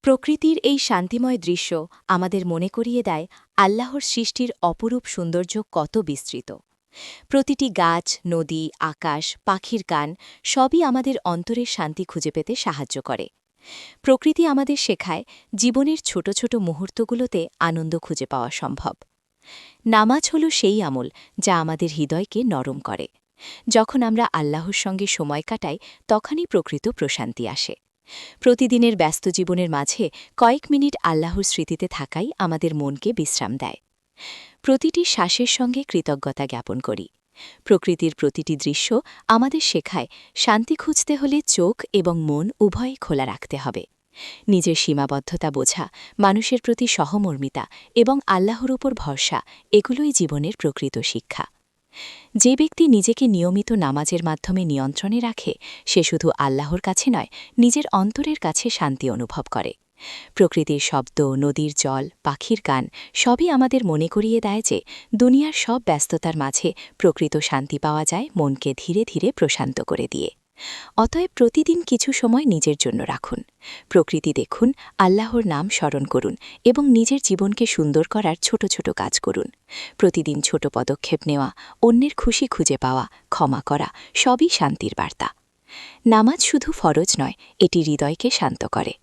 প্রকৃতির এই শান্তিময় দৃশ্য আমাদের মনে করিয়ে দেয় আল্লাহর সৃষ্টির অপরূপ সৌন্দর্য কত বিস্তৃত। প্রতিটি গাছ, নদী, আকাশ, পাখির গান সবই আমাদের অন্তরের শান্তি খুঁজে পেতে সাহায্য করে। প্রকৃতি আমাদের শেখায় জীবনের ছোট ছোট মুহূর্তগুলোতে আনন্দ খুঁজে পাওয়া সম্ভব। নামাজ হল সেই আমল যা আমাদের হৃদয়কে নরম করে। যখন আমরা আল্লাহর সঙ্গে সময় কাটাই তখনই প্রকৃত প্রশান্তি আসে। প্রতিদিনের ব্যস্ত জীবনের মাঝে কয়েক মিনিট আল্লাহর স্মৃতিতে থাকাই আমাদের মনকে বিশ্রাম দেয়। প্রতিটি শ্বাসের সঙ্গে কৃতজ্ঞতা জ্ঞাপন করি। প্রকৃতির প্রতিটি দৃশ্য আমাদের শেখায় শান্তি খুঁজতে হলে চোখ এবং মন উভয়ই খোলা রাখতে হবে। নিজের সীমাবদ্ধতা বোঝা, মানুষের প্রতি সহমর্মিতা এবং আল্লাহর উপর ভরসা এগুলোই জীবনের প্রকৃত শিক্ষা। যে ব্যক্তি নিজেকে নিয়মিত নামাজের মাধ্যমে নিয়ন্ত্রণে রাখে সে শুধু আল্লাহর কাছে নয়, নিজের অন্তরের কাছে শান্তি অনুভব করে। প্রকৃতির শব্দ, নদীর জল, পাখির গান সবই আমাদের মনে করিয়ে দেয় যে দুনিয়ার সব ব্যস্ততার মাঝে প্রকৃত শান্তি পাওয়া যায় মনকে ধীরে ধীরে প্রশান্ত করে দিয়ে। অতএব প্রতিদিন কিছু সময় নিজের জন্য রাখুন, প্রকৃতি দেখুন, আল্লাহর নাম স্মরণ করুন এবং নিজের জীবনকে সুন্দর করার ছোট ছোট কাজ করুন। প্রতিদিন ছোট পদক্ষেপ নেওয়া, অন্যের খুশি খুঁজে পাওয়া, ক্ষমা করা সবই শান্তির বার্তা। নামাজ শুধু ফরজ নয়, এটি হৃদয়কে শান্ত করে।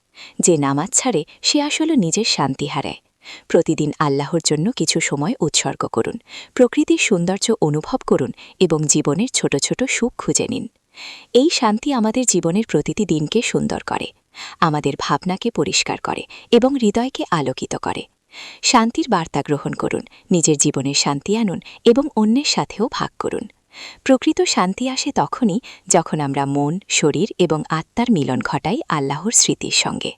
যে নামাজ ছাড়ে সে আসলে নিজের শান্তি হারায়। প্রতিদিন আল্লাহর জন্য কিছু সময় উৎসর্গ করুন, প্রকৃতির সৌন্দর্য অনুভব করুন এবং জীবনের ছোট ছোট সুখ খুঁজে নিন। এই শান্তি আমাদের জীবনের প্রতিটি দিনকে সুন্দর করে, আমাদের ভাবনাকে পরিষ্কার করে এবং হৃদয়কে আলোকিত করে। শান্তির বার্তা গ্রহণ করুন, নিজের জীবনের শান্তি আনুন এবং অন্যের সাথেও ভাগ করুন। প্রকৃত শান্তি আসে তখনই যখন আমরা মন, শরীর এবং আত্মার মিলন ঘটাই আল্লাহর স্মৃতির সঙ্গে।